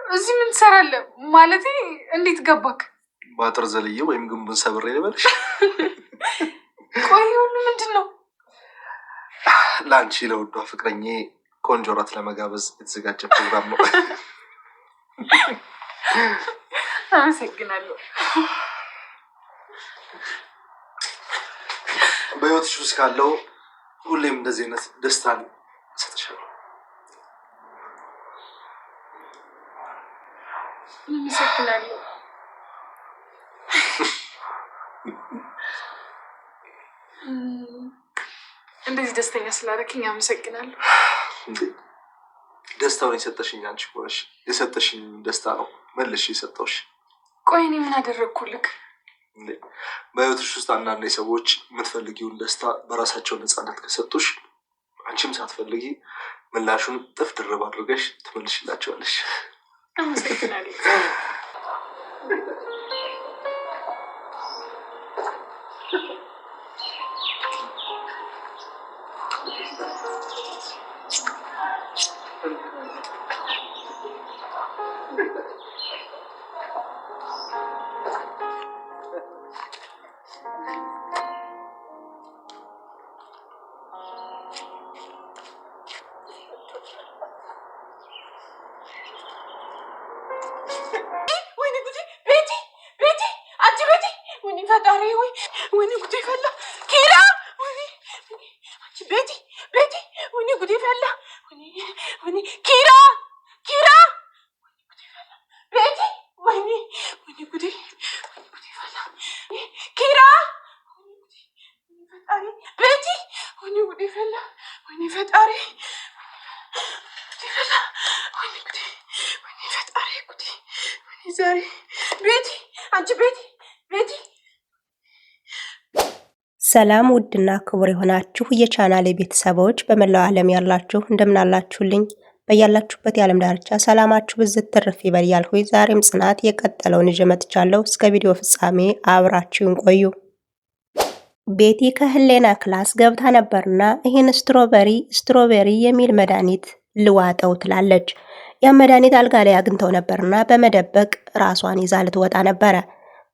እዚህ ምን ትሰራለህ? ማለቴ እንዴት ገባክ? ባጥር ዘልዬ ወይም ግንቡን ሰብሬ ልበልሽ? ቆይ ሁሉ ምንድን ነው? ለአንቺ ለውዷ ፍቅረኜ ቆንጆ ራት ለመጋበዝ የተዘጋጀ ፕሮግራም ነው። አመሰግናለሁ። በህይወትሽ ውስጥ ካለው ሁሌም እንደዚህ አይነት ደስታን እሰጥሻለሁ። አመሰግናለሁ። እንደዚህ ደስተኛ ስላደረክኝ አመሰግናለሁ። ደስታውን የሰጠሽኝ አንቺ ሆነሽ የሰጠሽኝ ደስታ ነው መልሽ የሰጠውሽ። ቆይ እኔ ምን አደረግኩልክ? በህይወትሽ ውስጥ አንዳንድ ሰዎች የምትፈልጊውን ደስታ በራሳቸው ነፃነት ከሰጡሽ አንቺም ሳትፈልጊ ምላሹን ጥፍ ድርብ አድርገሽ ትመልሽላቸዋለሽ። አመሰግናለሁ። ፈጣሪ ወይ ወይኔ ጉዴ ፈላ። ኪራ ቤቲ ወይኔ ጉዴ ፈላ። ወይኔ ኪራ ቤቲ ወይኔ ጉዴ ፈላ። ኪራ ፈጣሪ ቤቲ ወይኔ ጉዴ ፈላ። ወይኔ ፈጣሪ ፈላ። ወይኔ ፈጣሪ ጉዴ ወይኔ ዛሬ ቤቲ አንቺ ቤቲ ሰላም ውድና ክቡር የሆናችሁ የቻናሌ ቤተሰቦች በመላው ዓለም ያላችሁ እንደምን አላችሁልኝ? በያላችሁበት የዓለም ዳርቻ ሰላማችሁ ብዝት ትርፍ ይበል እያልኩኝ ዛሬም ጽናት የቀጠለውን ይዤ መጥቻለሁ። እስከ ቪዲዮ ፍጻሜ አብራችሁን ቆዩ። ቤቲ ከህሌና ክላስ ገብታ ነበርና ይህን ስትሮቤሪ የሚል መድኃኒት ልዋጠው ትላለች። ያ መድኃኒት አልጋ ላይ አግኝተው ነበርና በመደበቅ ራሷን ይዛ ልትወጣ ነበረ።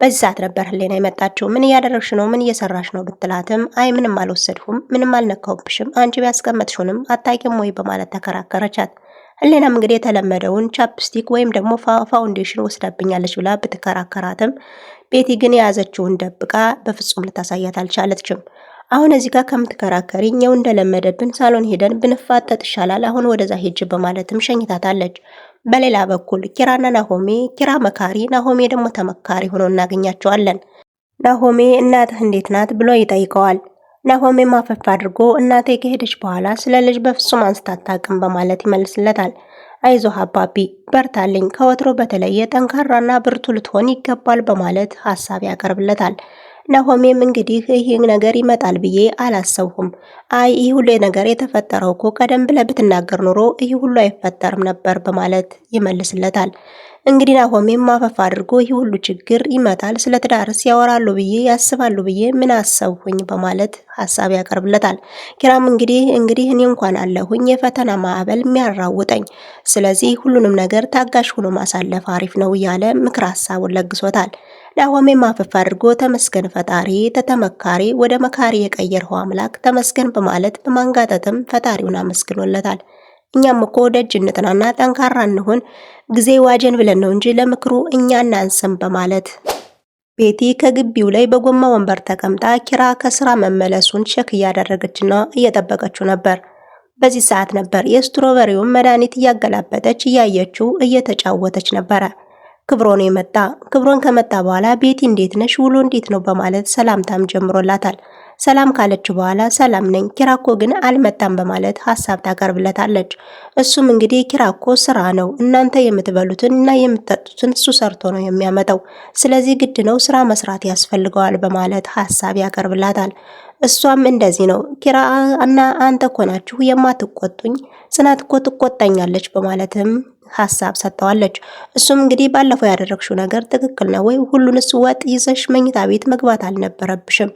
በዚህ ሰዓት ነበር ህሌና የመጣችው። ምን እያደረግሽ ነው? ምን እየሰራሽ ነው ብትላትም አይ ምንም አልወሰድኩም፣ ምንም አልነካውብሽም፣ አንቺ ቢያስቀመጥሽውንም አታውቂም ወይ በማለት ተከራከረቻት። ህሌናም እንግዲህ የተለመደውን ቻፕስቲክ ወይም ደግሞ ፋውንዴሽን ወስዳብኛለች ብላ ብትከራከራትም ቤቲ ግን የያዘችውን ደብቃ በፍጹም ልታሳያት አልቻለችም። አሁን እዚህ ጋር ከምትከራከሪ እኛው እንደለመደብን ሳሎን ሄደን ብንፋጠጥ ይሻላል፣ አሁን ወደዛ ሄጅ በማለትም ሸኝታታለች። በሌላ በኩል ኪራና ናሆሜ፣ ኪራ መካሪ፣ ናሆሜ ደግሞ ተመካሪ ሆኖ እናገኛቸዋለን። ናሆሜ እናትህ እንዴት ናት ብሎ ይጠይቀዋል። ናሆሜ ማፈፍ አድርጎ እናቴ ከሄደች በኋላ ስለ ልጅ በፍጹም አንስታ አታውቅም በማለት ይመልስለታል። አይዞህ አባቢ በርታልኝ፣ ከወትሮ በተለየ ጠንካራና ብርቱ ልትሆን ይገባል በማለት ሀሳብ ያቀርብለታል። ናሆሜም እንግዲህ ይህ ነገር ይመጣል ብዬ አላሰብኩም። አይ ይህ ሁሉ ነገር የተፈጠረው እኮ ቀደም ብለህ ብትናገር ኖሮ ይህ ሁሉ አይፈጠርም ነበር በማለት ይመልስለታል። እንግዲህ ናሆሜም ማፈፍ አድርጎ ይህ ሁሉ ችግር ይመጣል ስለ ትዳርስ ያወራሉ ብዬ ያስባሉ ብዬ ምን አሰብሁኝ በማለት ሀሳብ ያቀርብለታል። ኪራም እንግዲህ እኔ እንኳን አለሁኝ የፈተና ማዕበል የሚያራውጠኝ፣ ስለዚህ ሁሉንም ነገር ታጋሽ ሆኖ ማሳለፍ አሪፍ ነው እያለ ምክር ሀሳቡን ለግሶታል። ናሆሜም ማፈፍ አድርጎ ተመስገን ፈጣሪ ተተመካሪ ወደ መካሪ የቀየርኸው አምላክ ተመስገን በማለት በማንጋጠጥም ፈጣሪውን አመስግኖለታል። እኛም እኮ ደጅ እንጥናና ጠንካራ እንሁን ጊዜ ዋጀን ብለን ነው እንጂ ለምክሩ እኛ እናንስም በማለት ቤቲ ከግቢው ላይ በጎማ ወንበር ተቀምጣ ኪራ ከስራ መመለሱን ቼክ እያደረገችና እየጠበቀችው ነበር። በዚህ ሰዓት ነበር የስትሮበሪውን መድኃኒት እያገላበጠች እያየችው እየተጫወተች ነበረ። ክብሮን የመጣ ክብሮን ከመጣ በኋላ ቤቲ እንዴት ነሽ ውሎ እንዴት ነው በማለት ሰላምታም ጀምሮላታል። ሰላም ካለች በኋላ ሰላም ነኝ ኪራኮ ግን አልመጣም በማለት ሀሳብ ታቀርብለታለች። እሱም እንግዲህ ኪራኮ ስራ ነው እናንተ የምትበሉትን እና የምትጠጡትን እሱ ሰርቶ ነው የሚያመጣው፣ ስለዚህ ግድ ነው ስራ መስራት ያስፈልገዋል በማለት ሀሳብ ያቀርብላታል። እሷም እንደዚህ ነው ኪራ እና አንተ እኮ ናችሁ የማትቆጡኝ፣ ጽናት እኮ ትቆጣኛለች በማለትም ሀሳብ ሰጥተዋለች። እሱም እንግዲህ ባለፈው ያደረግሽው ነገር ትክክል ነው ወይ? ሁሉንስ ወጥ ይዘሽ መኝታ ቤት መግባት አልነበረብሽም።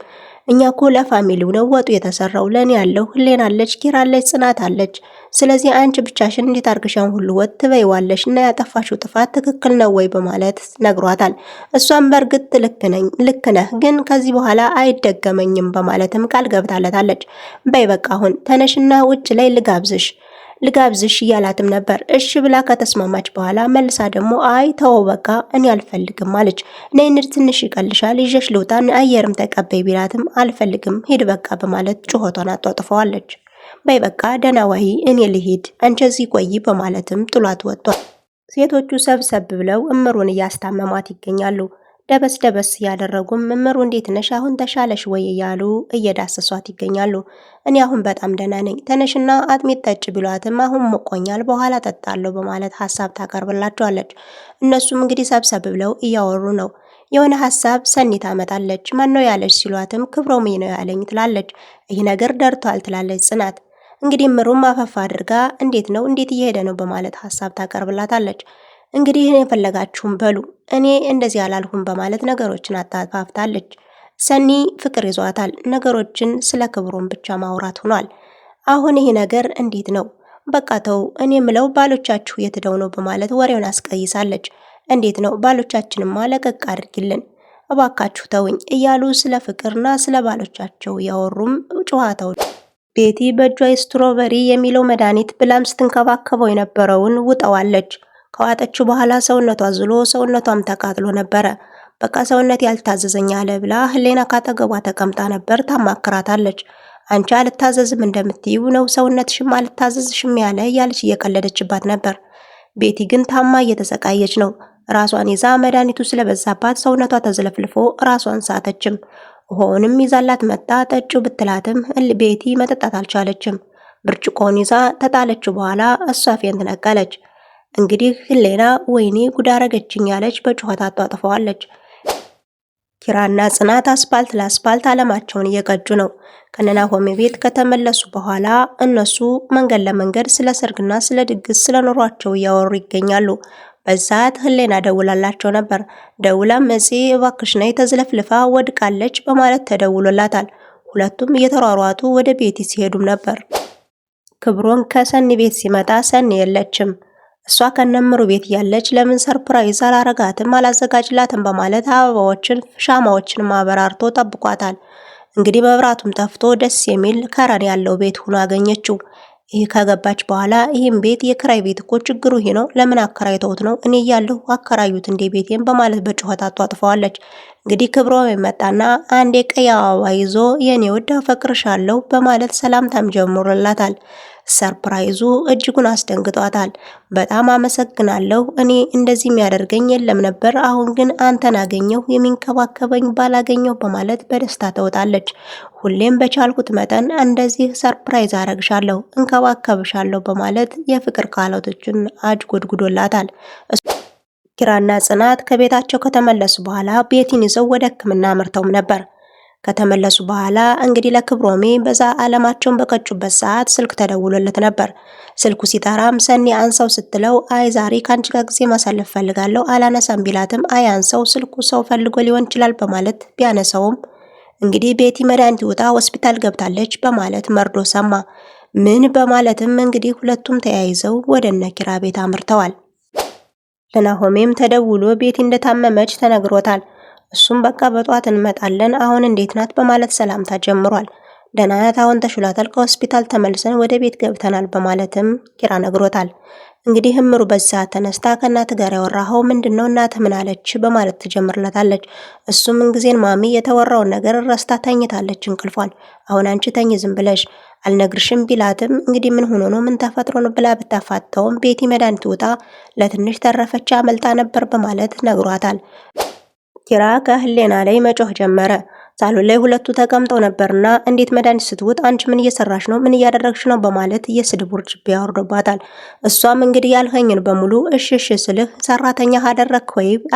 እኛ እኮ ለፋሚሊው ነው ወጡ የተሰራው። ለኔ ያለው ህሌና አለች፣ ኪራ አለች፣ ጽናት አለች። ስለዚህ አንቺ ብቻሽን እንዴት አርግሻን ሁሉ ወጥ ትበይዋለሽ? እና ያጠፋሽው ጥፋት ትክክል ነው ወይ በማለት ነግሯታል። እሷም በእርግጥ ልክ ነህ፣ ግን ከዚህ በኋላ አይደገመኝም በማለትም ቃል ገብታለታለች። በይ በቃ አሁን ተነሽና ውጭ ላይ ልጋብዝሽ እያላትም ነበር። እሺ ብላ ከተስማማች በኋላ መልሳ ደግሞ አይ ተወው በቃ እኔ አልፈልግም አለች። ነይ እንሂድ ትንሽ ይቀልሻል ይዤሽ ልውጣ አየርም ተቀበይ ቢላትም አልፈልግም ሂድ በቃ በማለት ጩኸቷን አጧጥፈዋለች። በይ በቃ ደህና ዋይ እኔ ልሂድ አንቺ እዚህ ቆይ በማለትም ጥሏት ወጥቷል። ሴቶቹ ሰብሰብ ብለው እምሩን እያስታመሟት ይገኛሉ። ደበስ ደበስ እያደረጉም እምሩ እንዴት ነሽ አሁን ተሻለሽ ወይ እያሉ እየዳሰሷት ይገኛሉ። እኔ አሁን በጣም ደህና ነኝ፣ ተነሽና አጥሚት ጠጭ ቢሏትም አሁን ሞቆኛል በኋላ ጠጣለሁ በማለት ሀሳብ ታቀርብላቸዋለች። እነሱም እንግዲህ ሰብሰብ ብለው እያወሩ ነው። የሆነ ሀሳብ ሰኒ ታመጣለች። ማን ነው ያለች ሲሏትም ክብሮም ነው ያለኝ ትላለች። ይህ ነገር ደርቷል ትላለች ጽናት። እንግዲህ እምሩም አፈፋ አድርጋ እንዴት ነው እንዴት እየሄደ ነው በማለት ሀሳብ ታቀርብላታለች። እንግዲህ እኔ የፈለጋችሁም በሉ እኔ እንደዚህ አላልሁም በማለት ነገሮችን አጣፋፍታለች። ሰኒ ፍቅር ይዟታል። ነገሮችን ስለ ክብሩም ብቻ ማውራት ሆኗል። አሁን ይሄ ነገር እንዴት ነው? በቃ ተው፣ እኔ ምለው ባሎቻችሁ የትደው ነው በማለት ወሬውን አስቀይሳለች። እንዴት ነው ባሎቻችንማ ለቀቅ አድርጊልን እባካችሁ ተውኝ እያሉ ስለ ፍቅርና ስለ ባሎቻቸው ያወሩም ጨዋታው። ቤቲ በእጇ ስትሮበሪ የሚለው መድኃኒት ብላም ስትንከባከበው የነበረውን ውጠዋለች። ከዋጠችው በኋላ ሰውነቷ ዝሎ ሰውነቷም ተቃጥሎ ነበረ። በቃ ሰውነት ያልታዘዘኝ አለ ብላ ህሌና ካጠገቧ ተቀምጣ ነበር ታማክራታለች። አንቺ አልታዘዝም እንደምትይው ነው ሰውነትሽም አልታዘዝሽም ያለ እያለች እየቀለደችባት ነበር። ቤቲ ግን ታማ እየተሰቃየች ነው። ራሷን ይዛ መድኃኒቱ ስለበዛባት ሰውነቷ ተዝለፍልፎ ራሷን ሳተችም። ውሃውንም ይዛላት መጣ ጠጪው ብትላትም ቤቲ መጠጣት አልቻለችም። ብርጭቆውን ይዛ ተጣለችው በኋላ እሷ ፌንት ነቀለች። እንግዲህ ህሌና ወይኔ ጉድ አረገችኝ ያለች በጩኸት አጧጥፈዋለች። ኪራና ጽናት አስፓልት ለአስፓልት አለማቸውን እየቀጁ ነው። ከነናሆሜ ቤት ከተመለሱ በኋላ እነሱ መንገድ ለመንገድ ስለ ሰርግና ስለ ድግስ ስለ ኑሯቸው እያወሩ ይገኛሉ። በዛት ህሌና ደውላላቸው ነበር። ደውላም እጽ እባክሽ ነይ ተዝለፍልፋ ወድቃለች በማለት ተደውሎላታል። ሁለቱም እየተሯሯጡ ወደ ቤት ሲሄዱም ነበር። ክብሮን ከሰኒ ቤት ሲመጣ ሰኒ የለችም። እሷ ከነምሩ ቤት ያለች ለምን ሰርፕራይዝ አላረጋትም አላዘጋጅላትም በማለት አበባዎችን ሻማዎችን ማበራርቶ ጠብቋታል። እንግዲህ መብራቱም ጠፍቶ ደስ የሚል ከረን ያለው ቤት ሆኖ አገኘችው። ይህ ከገባች በኋላ ይህም ቤት የክራይ ቤት እኮ ችግሩ ይሄ ነው፣ ለምን አከራይተውት ነው? እኔ እያለሁ አከራዩት እንዴ ቤቴን በማለት በጩኸት አጧጥፈዋለች። እንግዲህ ክብሮም መጣና አንዴ ቀይ አበባ ይዞ የኔ ውድ አፈቅርሻለሁ በማለት ሰላምታም ጀምሮላታል። ሰርፕራይዙ እጅጉን አስደንግጧታል። በጣም አመሰግናለሁ፣ እኔ እንደዚህ የሚያደርገኝ የለም ነበር፣ አሁን ግን አንተን አገኘሁ፣ የሚንከባከበኝ ባላገኘሁ በማለት በደስታ ተውጣለች። ሁሌም በቻልኩት መጠን እንደዚህ ሰርፕራይዝ አረግሻለሁ፣ እንከባከብሻለሁ በማለት የፍቅር ቃላቶችን አጅጎድጉዶላታል። ኪራና ጽናት ከቤታቸው ከተመለሱ በኋላ ቤቲን ይዘው ወደ ሕክምና አምርተውም ነበር። ከተመለሱ በኋላ እንግዲህ ለክብሮሜ በዛ አለማቸውን በቀጩበት ሰዓት ስልክ ተደውሎለት ነበር። ስልኩ ሲጠራም ሰኒ አንሳው ስትለው አይ ዛሬ ካንቺ ጋር ጊዜ ማሳለፍ ፈልጋለሁ አላነሳም ቢላትም አይ አንሳው ስልኩ ሰው ፈልጎ ሊሆን ይችላል በማለት ቢያነሳውም እንግዲህ ቤቲ መድኃኒት ውጣ ሆስፒታል ገብታለች በማለት መርዶ ሰማ። ምን በማለትም እንግዲህ ሁለቱም ተያይዘው ወደ እነ ኪራ ቤት አምርተዋል። ለናሆሜም ተደውሎ ቤቲ እንደታመመች ተነግሮታል። እሱም በቃ በጧት እንመጣለን አሁን እንዴት ናት በማለት ሰላምታ ጀምሯል። ደህና ናት አሁን ተሽሏታል፣ ከሆስፒታል ተመልሰን ወደ ቤት ገብተናል በማለትም ኪራ ነግሮታል። እንግዲህ እምሩ በዚህ ሰዓት ተነስታ ከእናት ጋር ያወራኸው ምንድነው እናትህ ምን አለች በማለት ትጀምርለታለች። እሱም እንግዜን ማሚ የተወራውን ነገር ረስታ ተኝታለች እንቅልፏን፣ አሁን አንቺ ተኝ ዝም ብለሽ አልነግርሽም ቢላትም እንግዲህ ምን ሆኖ ነው ምን ተፈጥሮ ነው ብላ ብታፋተውም ቤቲ መድኃኒት ውጣ ለትንሽ ተረፈች አመልጣ ነበር በማለት ነግሯታል። ኪራ ከህሌና ላይ መጮህ ጀመረ። ሳሎን ላይ ሁለቱ ተቀምጠው ነበርና እንዴት መድኃኒት ስትውጥ አንቺ ምን እየሰራሽ ነው? ምን እያደረግሽ ነው? በማለት የስድብ ውርጅብኝ ያወርዶባታል። እሷም እንግዲህ ያልኸኝን በሙሉ እሺ ስልህ ሰራተኛ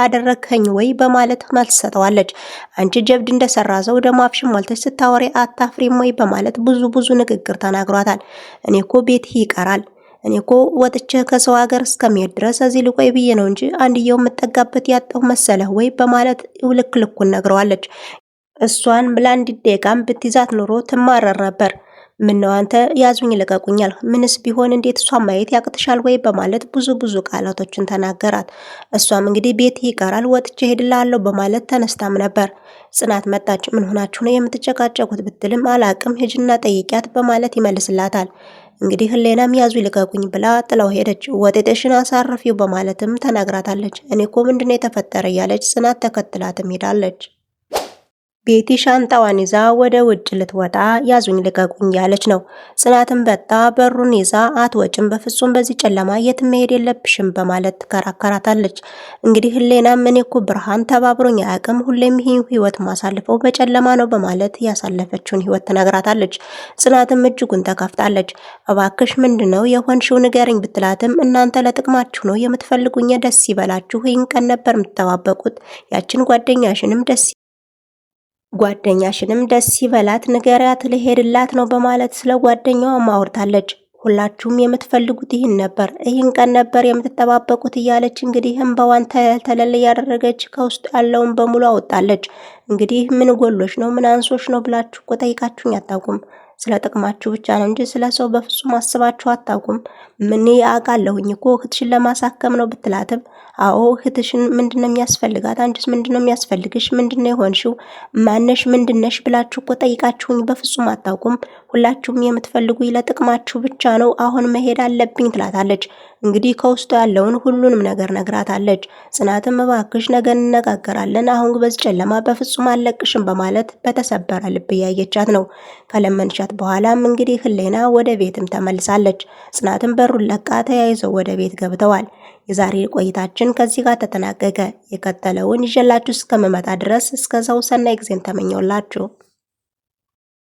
አደረግከኝ ወይ በማለት መልስ ሰጠዋለች። አንቺ ጀብድ እንደሰራ ሰው ደግሞ አፍሽን ሞልተሽ ስታወሪ አታፍሪም ወይ በማለት ብዙ ንግግር ተናግሯታል። እኔ እኮ ቤት ይቀራል እኔ እኮ ወጥቼ ከሰው ሀገር እስከሚሄድ ድረስ እዚህ ልቆይ ብዬ ነው እንጂ አንድየው የምጠጋበት ያጣው መሰለህ ወይ በማለት ልኩን ነግረዋለች። እሷን ለአንድ ደቂቃም ብትይዛት ኑሮ ትማረር ነበር። ምነው አንተ ያዙኝ ልቀቁኛል፣ ምንስ ቢሆን እንዴት እሷን ማየት ያቅትሻል ወይ በማለት ብዙ ቃላቶችን ተናገራት። እሷም እንግዲህ ቤት ይቀራል ወጥቼ ሄድላለሁ በማለት ተነስታም ነበር። ጽናት መጣች። ምን ሆናችሁ ነው የምትጨቃጨቁት ብትልም አላቅም ሂጂና ጠይቂያት በማለት ይመልስላታል። እንግዲህ ህሌናም ያዙ ልቀቁኝ ብላ ጥላው ሄደች። ወጤጤሽን አሳርፊው በማለትም ተናግራታለች። እኔ እኮ ምንድነው የተፈጠረ እያለች ጽናት ተከትላትም ሄዳለች። ቤቲ ሻንጣዋን ይዛ ወደ ውጭ ልትወጣ ያዙኝ ልቀቁኝ ያለች ነው። ጽናትን በጣ በሩን ይዛ አትወጭም፣ በፍጹም በዚህ ጨለማ የት መሄድ የለብሽም በማለት ትከራከራታለች። እንግዲህ ህሌናም እኔ እኮ ብርሃን ተባብሮኝ አያውቅም፣ ሁሌም ይህን ህይወት ማሳልፈው በጨለማ ነው በማለት ያሳለፈችውን ህይወት ትነግራታለች። ጽናትም እጅጉን ተከፍታለች። እባክሽ ምንድነው የሆንሽው ንገረኝ ብትላትም እናንተ ለጥቅማችሁ ነው የምትፈልጉኝ፣ ደስ ይበላችሁ፣ ይህን ቀን ነበር የምትጠባበቁት፣ ያችን ጓደኛሽንም ደስ ይበላት ንገሪያት ልሄድላት ነው በማለት ስለ ጓደኛዋ ማውርታለች። ሁላችሁም የምትፈልጉት ይህን ነበር፣ ይህን ቀን ነበር የምትጠባበቁት እያለች እንግዲህ እንባዋን ተለል ያደረገች ከውስጥ ያለውን በሙሉ አወጣለች። እንግዲህ ምን ጎሎች ነው ምን አንሶች ነው ብላችሁ እኮ ጠይቃችሁኝ አታውቁም። ስለ ጥቅማችሁ ብቻ ነው እንጂ ስለ ሰው በፍጹም አስባችሁ አታውቁም። ምን አውቃለሁኝ እኮ እህትሽን ለማሳከም ነው ብትላትም አዎ እህትሽን ምንድነው የሚያስፈልጋት? አንቺስ ምንድነው የሚያስፈልግሽ? ምንድነው የሆንሽው? ማነሽ? ምንድነሽ ብላችሁ እኮ ጠይቃችሁኝ በፍጹም አታውቁም። ሁላችሁም የምትፈልጉኝ ለጥቅማችሁ ብቻ ነው። አሁን መሄድ አለብኝ ትላታለች። እንግዲህ ከውስጡ ያለውን ሁሉንም ነገር ነግራታለች። ጽናትም እባክሽ ነገ እንነጋገራለን፣ አሁን በዚህ ጨለማ በፍጹም አልለቅሽም በማለት በተሰበረ ልብ እያየቻት ነው። ከለመንሻት በኋላም እንግዲህ ህሌና ወደ ቤትም ተመልሳለች። ጽናትም በሩን ለቃ ተያይዘው ወደ ቤት ገብተዋል። የዛሬ ቆይታችን ከዚህ ጋር ተጠናቀቀ። የቀጠለውን ይዤላችሁ እስከምመጣ ድረስ እስከዛው ሰናይ ጊዜን ተመኘውላችሁ።